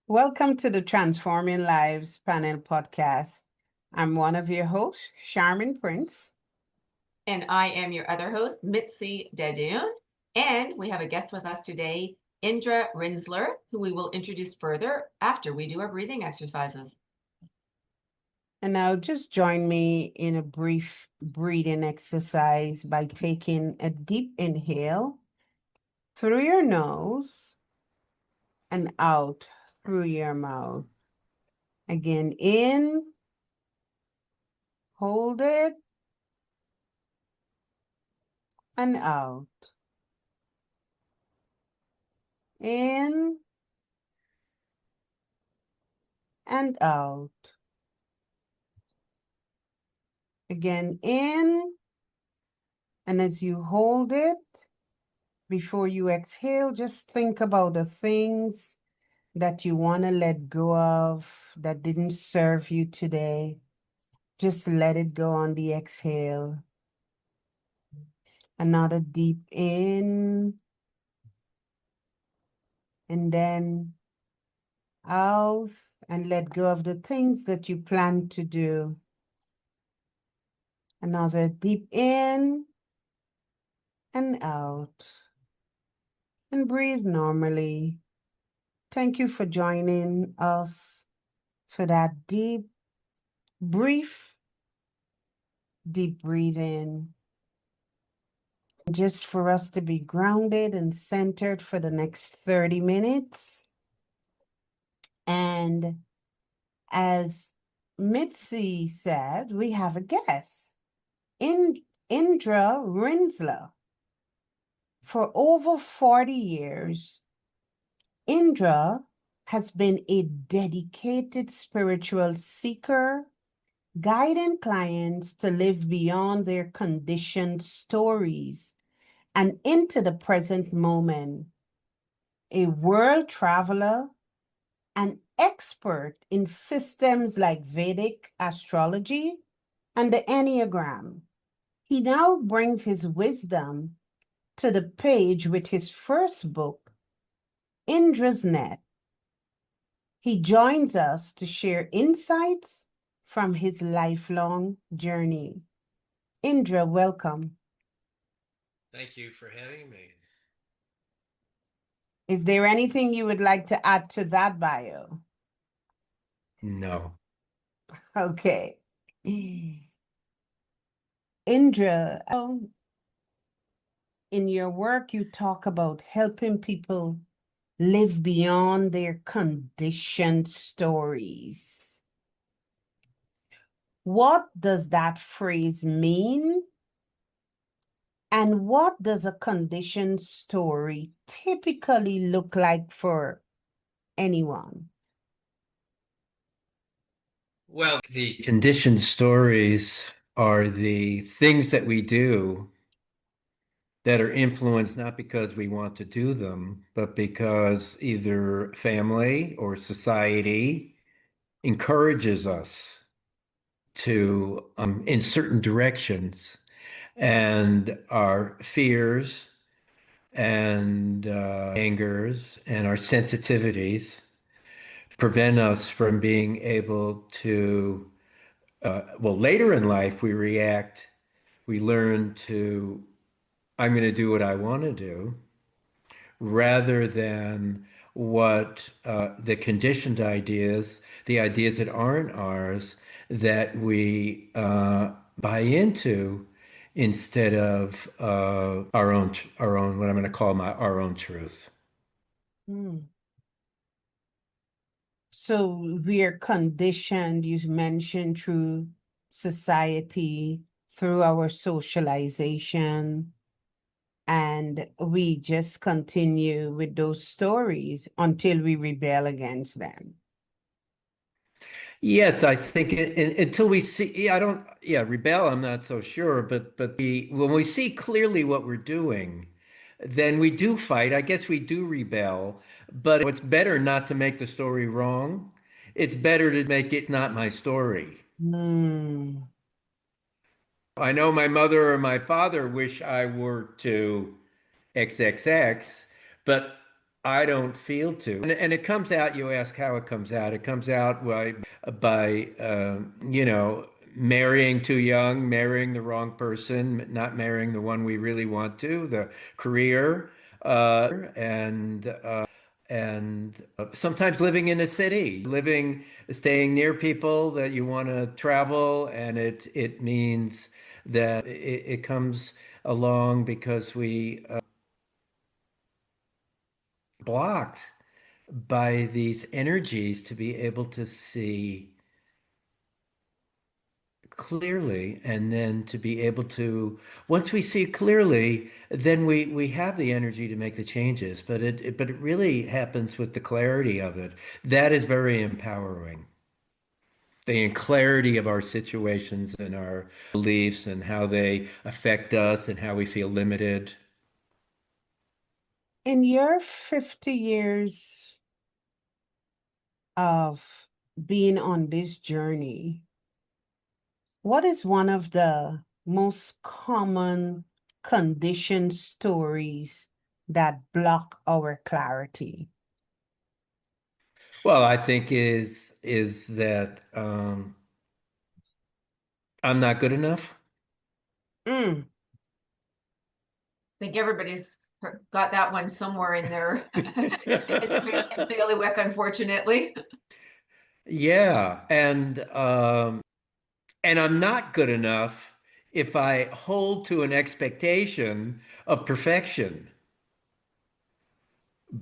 Welcome to the Transforming Lives panel podcast. I'm one of your hosts, Sharmin Prince. And I am your other host, Mitzy Dedoon. And we have a guest with us today, Indra Rinzler, who we will introduce further after we do our breathing exercises. And now just join me in a brief breathing exercise by taking a deep inhale through your nose and out through your mouth. Again, in, hold it, and out. In and out. Again, in, and as you hold it, before you exhale, just think about the things that you want to let go of that didn't serve you today. Just let it go on the exhale. Another deep in, and then out, and let go of the things that you plan to do. Another deep in and out. And breathe normally. Thank you for joining us for that brief, deep breathing. Just for us to be grounded and centered for the next 30 minutes. And as Mitzy said, we have a guest, Indra Rinzler. For over 40 years, Indra has been a dedicated spiritual seeker, guiding clients to live beyond their conditioned stories and into the present moment. A world traveler, an expert in systems like Vedic astrology and the Enneagram. He now brings his wisdom to the page with his first book, Indra's Net. He joins us to share insights from his lifelong journey. Indra, welcome. Thank you for having me. Is there anything you would like to add to that bio? No. Okay. Indra, in your work, you talk about helping people live beyond their conditioned stories. What does that phrase mean? And what does a conditioned story typically look like for anyone? Well, the conditioned stories are the things that we do that are influenced not because we want to do them, but because either family or society encourages us to in certain directions. And our fears and angers and our sensitivities prevent us from being able to, well, later in life, we learn to, I'm going to do what I want to do, rather than what the conditioned ideas, the ideas that aren't ours, that we buy into instead of our own, what I'm going to call our own truth. Hmm. So we are conditioned, you mentioned, through society, through our socialization, and we just continue with those stories until we rebel against them. Yes, I think until we see, yeah, I don't, yeah, rebel, I'm not so sure, but when we see clearly what we're doing, then we do fight. I guess we do rebel, but it's better not to make the story wrong. It's better to make it not my story. Hmm. I know my mother or my father wish I were to XXX, but I don't feel to. And it comes out, you ask how it comes out. It comes out by marrying too young, marrying the wrong person, not marrying the one we really want to, the career, and sometimes living in a city, staying near people that you want to travel, and it means that it comes along because we blocked by these energies to be able to see clearly, and then to be able to, once we see clearly, then we have the energy to make the changes. But it really happens with the clarity of it. That is very empowering. The clarity of our situations and our beliefs and how they affect us and how we feel limited. In your 50 years of being on this journey, what is one of the most common conditioned stories that block our clarity? Well, I think is that I'm not good enough. Mm. I think everybody's got that one somewhere in their bailiwick, unfortunately. Yeah, and I'm not good enough if I hold to an expectation of perfection.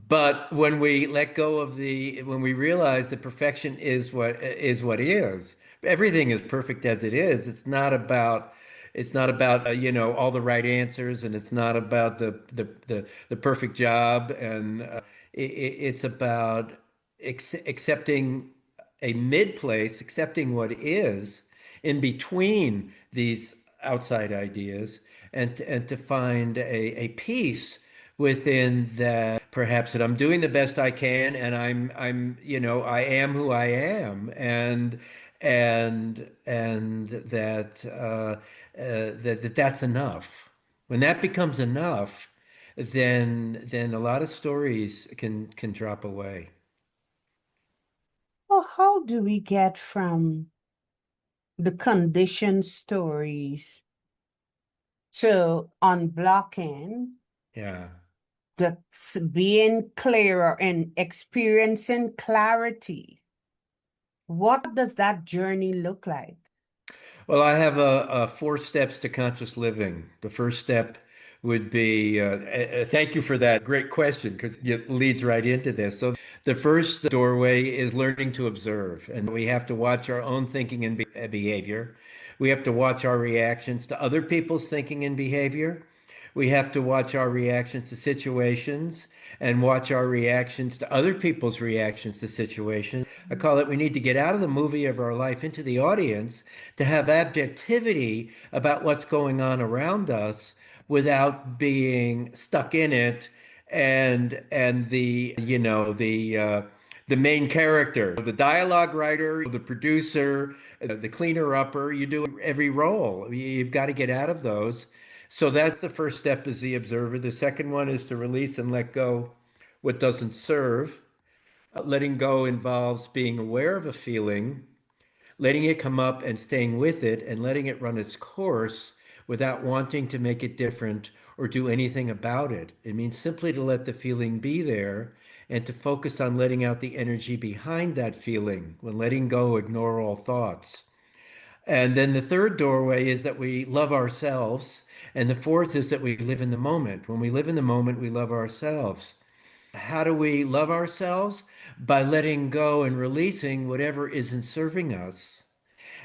But when we let go of when we realize that perfection is what is, everything is perfect as it is. It's not about all the right answers, and it's not about the perfect job, and it's about accepting a mid place, accepting what is in between these outside ideas, and to find a peace within that, perhaps that I'm doing the best I can, and I am who I am, and that's enough. When that becomes enough, then a lot of stories can drop away. Well, how do we get from the conditioned stories to unblocking Yeah. the being clearer and experiencing clarity? What does that journey look like? Well, I have a four steps to conscious living. The first step would be, thank you for that great question, because it leads right into this. So the first doorway is learning to observe, and we have to watch our own thinking and behavior. We have to watch our reactions to other people's thinking and behavior. We have to watch our reactions to situations and watch our reactions to other people's reactions to situations. I call it, we need to get out of the movie of our life into the audience to have objectivity about what's going on around us without being stuck in it, and the main character, the dialogue writer, the producer, the cleaner upper. You do every role. You've got to get out of those. So that's the first step, is the observer. The second one is to release and let go what doesn't serve. Letting go involves being aware of a feeling, letting it come up and staying with it, and letting it run its course without wanting to make it different or do anything about it. It means simply to let the feeling be there and to focus on letting out the energy behind that feeling. When letting go, ignore all thoughts. And then the third doorway is that we love ourselves. And the fourth is that we live in the moment. When we live in the moment, we love ourselves. How do we love ourselves? By letting go and releasing whatever isn't serving us.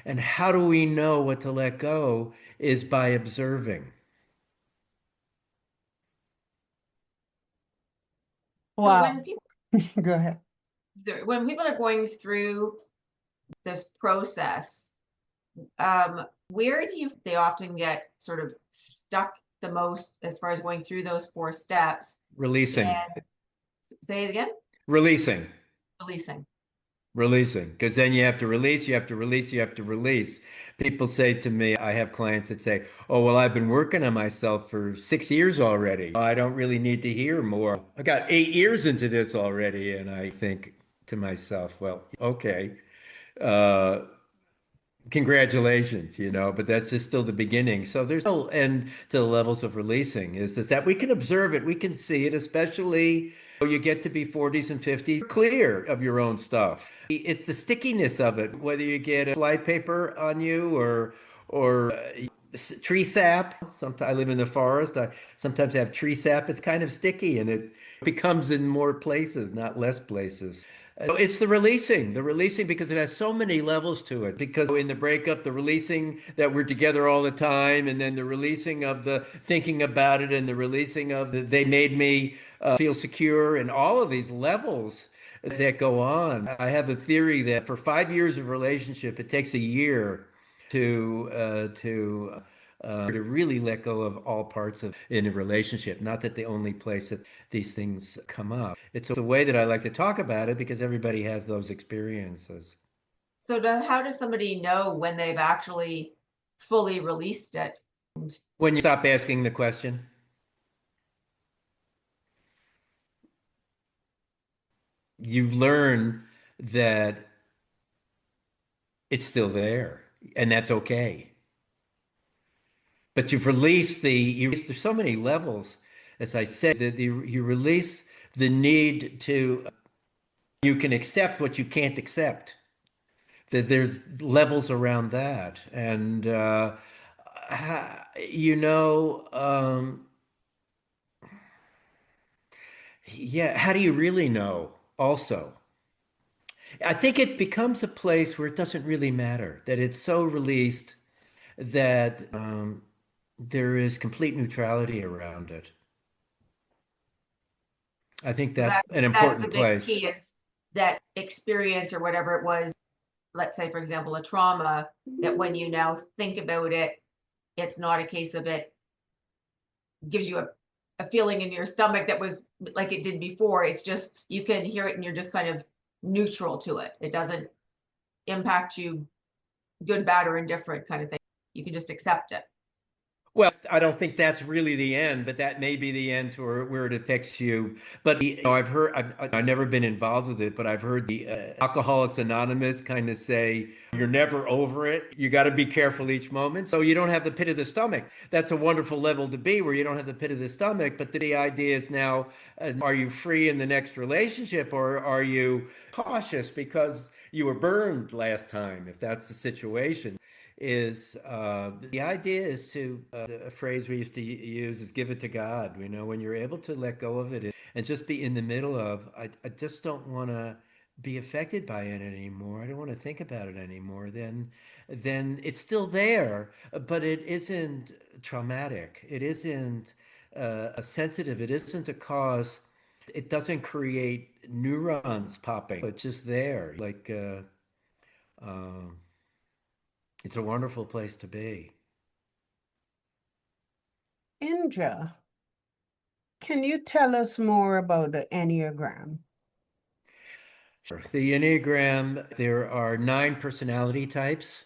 And how do we know what to let go? Is by observing. So Wow. Go ahead. when people are going through this process, where do you they often get sort of stuck the most as far as going through those four steps? Releasing. And say it again. Releasing. Releasing. Releasing, because then you have to release, you have to release, you have to release. People say to me, I have clients that say, "Oh, well, I've been working on myself for 6 years already. I don't really need to hear more. I got 8 years into this already." And I think to myself, well, okay. Uh, Congratulations, but that's just still the beginning. So there's no end to the levels of releasing. Is that we can observe it, we can see it, especially when you get to be 40s and 50s, clear of your own stuff. It's the stickiness of it, whether you get a fly paper on you or tree sap. Sometimes I live in the forest. I sometimes have tree sap. It's kind of sticky and it becomes in more places, not less places. It's the releasing because it has so many levels to it. Because in the breakup, the releasing that we're together all the time, and then the releasing of the thinking about it, and the releasing of they made me feel secure, and all of these levels that go on. I have a theory that for 5 years of relationship, it takes a year to really let go of all parts of in a relationship. Not that the only place that these things come up. It's a way that I like to talk about it because everybody has those experiences. So how does somebody know when they've actually fully released it? When you stop asking the question, you learn that it's still there, and that's okay. But there's so many levels, as I said, that you release the need to, you can accept what you can't accept. That there's levels around that. And, you know, yeah, how do you really know also? I think it becomes a place where it doesn't really matter, that it's so released that there is complete neutrality around it. I think So that's an that's the important big place. key, is that experience or whatever it was, let's say, for example, a trauma, that when you now think about it, it's not a case of it gives you a feeling in your stomach that was like it did before. It's just you can hear it and you're just kind of neutral to it. It doesn't impact you good, bad, or indifferent kind of thing. You can just accept it. Well, I don't think that's really the end, but that may be the end to where it affects you. But I've never been involved with it, but I've heard the Alcoholics Anonymous kind of say, you're never over it. You got to be careful each moment. So you don't have the pit of the stomach. That's a wonderful level to be where you don't have the pit of the stomach. But the idea is now, are you free in the next relationship, or are you cautious because you were burned last time, if that's the situation? Is the idea is to a phrase we used to use is give it to God. When you're able to let go of it and just be in the middle of, I just don't want to be affected by it anymore. I don't want to think about it anymore. Then it's still there, but it isn't traumatic. It isn't a sensitive. It isn't a cause. It doesn't create neurons popping. It's just there, like. Um, it's a wonderful place to be. Indra, can you tell us more about the Enneagram? Sure. The Enneagram, there are 9 personality types,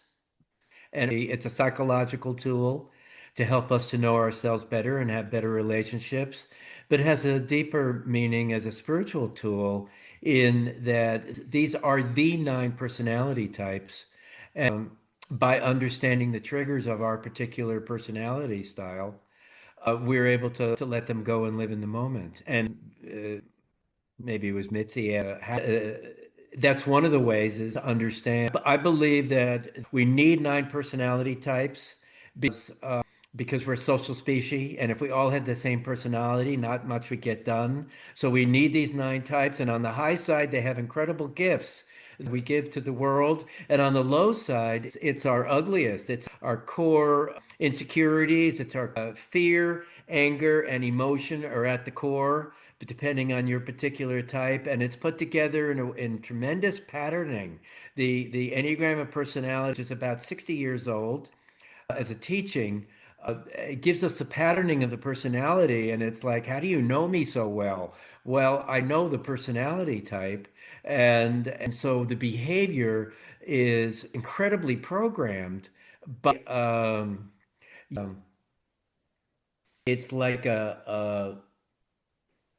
and it's a psychological tool to help us to know ourselves better and have better relationships. But it has a deeper meaning as a spiritual tool in that these are the 9 personality types. And by understanding the triggers of our particular personality style, we're able to let them go and live in the moment. And maybe it was Mitzy. That's one of the ways is to understand. But I believe that we need 9 personality types because we're a social species, and if we all had the same personality, not much would get done. So we need these 9 types, and on the high side, they have incredible gifts we give to the world, and on the low side, it's our ugliest. It's our core insecurities. It's our fear, anger, and emotion are at the core, but depending on your particular type, and it's put together in tremendous patterning. The Enneagram of Personality is about 60 years old as a teaching. it gives us the patterning of the personality, and it's like, how do you know me so well? Well, I know the personality type, and so the behavior is incredibly programmed, but it's like a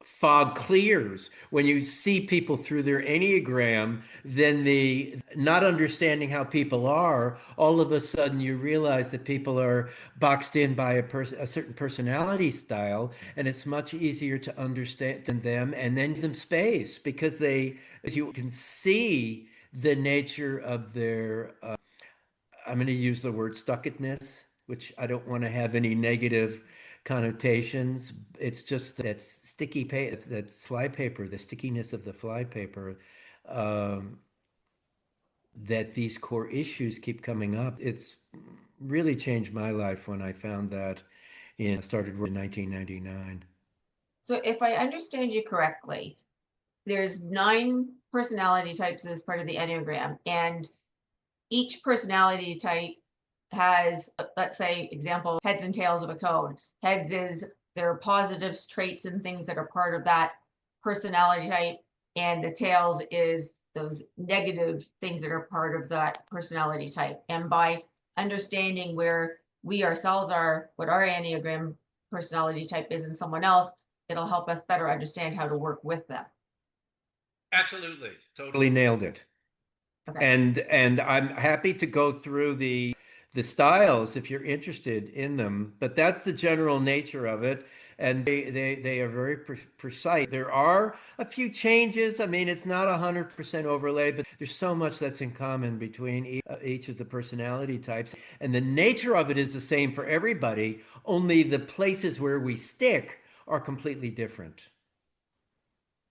fog clears when you see people through their Enneagram, then the not understanding how people are, all of a sudden you realize that people are boxed in by a certain personality style, and it's much easier to understand them and then give them space because as you can see the nature of their I'm going to use the word stuckedness, which I don't want to have any negative connotations. It's just that sticky paper, that fly paper, the stickiness of the fly paper, um, that these core issues keep coming up. It's really changed my life when I found that in started work in 1999. So if I understand you correctly, there's 9 personality types as part of the Enneagram, and each personality type has, let's say, example, heads and tails of a code. Heads is their positive traits and things that are part of that personality type, and the tails is those negative things that are part of that personality type. And by understanding where we ourselves are, what our Enneagram personality type is in someone else, it'll help us better understand how to work with them. Absolutely. Totally nailed it. Okay. And I'm happy to go through the styles if you're interested in them, but that's the general nature of it. And they are very precise. There are a few changes. I mean, it's not 100% overlay, but there's so much that's in common between each of the personality types. And the nature of it is the same for everybody, only the places where we stick are completely different.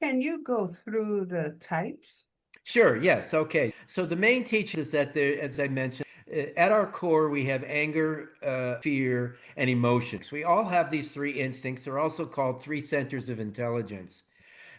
Can you go through the types? Sure, yes, okay. So the main teaching is that there, as I mentioned, at our core, we have anger, fear, and emotions. We all have these three instincts. They're also called three centers of intelligence: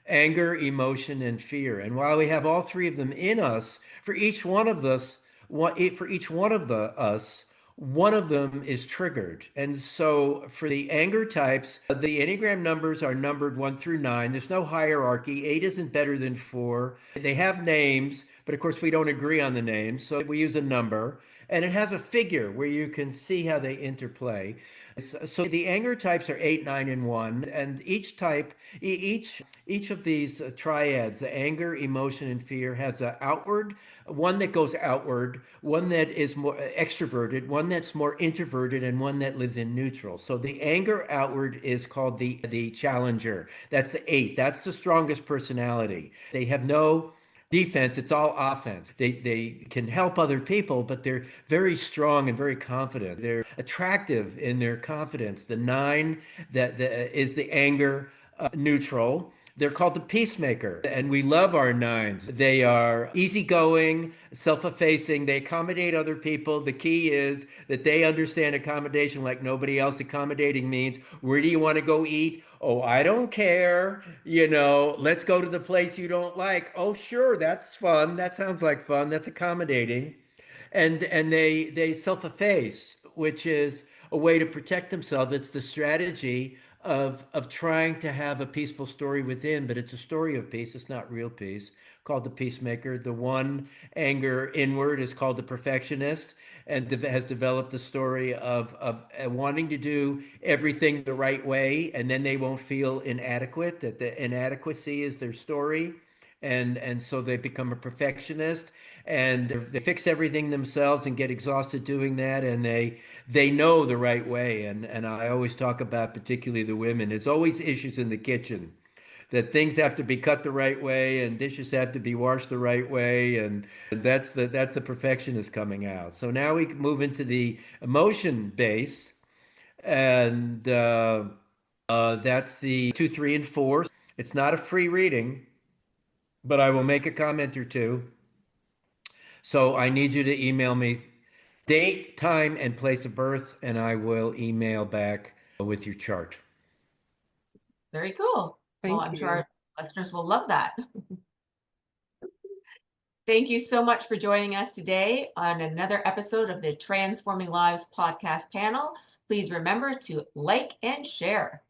anger, emotion, and fear. And while we have all three of them in us, for each one of us, for each one of us, one of them is triggered. And so for the anger types, the Enneagram numbers are numbered 1 through 9. There's no hierarchy. 8 isn't better than 4. They have names, but of course we don't agree on the names. So we use a number. And it has a figure where you can see how they interplay. So the anger types are 8, 9, and 1. And each type, each of these triads, the anger, emotion, and fear, has an outward, one that goes outward, one that is more extroverted, one that's more introverted, and one that lives in neutral. So the anger outward is called the challenger. That's the 8. That's the strongest personality. They have no defense, it's all offense. They can help other people, but they're very strong and very confident. They're attractive in their confidence. The 9 that is the anger neutral. They're called the peacemaker, and we love our 9s. They are easygoing, self-effacing. They accommodate other people. The key is that they understand accommodation like nobody else. Accommodating means, where do you want to go eat? Oh, I don't care. Let's go to the place you don't like. Oh, sure, that's fun. That sounds like fun. That's accommodating. And they self-efface, which is a way to protect themselves. It's the strategy of trying to have a peaceful story within, but it's a story of peace. It's not real peace. Called the peacemaker. The one anger inward is called the perfectionist, and has developed the story of wanting to do everything the right way, and then they won't feel inadequate. That the inadequacy is their story, and so they become a perfectionist, and they fix everything themselves and get exhausted doing that, and they know the right way. And I always talk about, particularly the women, there's always issues in the kitchen, that things have to be cut the right way and dishes have to be washed the right way, and that's the perfectionist coming out. So now we move into the emotion base, and that's the 2, 3, and 4. It's not a free reading, but I will make a comment or two. So I need you to email me date, time, and place of birth, and I will email back with your chart. Very cool. Well, Thank I'm sure you. our listeners will love that. Thank you so much for joining us today on another episode of the Transforming Lives podcast panel. Please remember to like and share.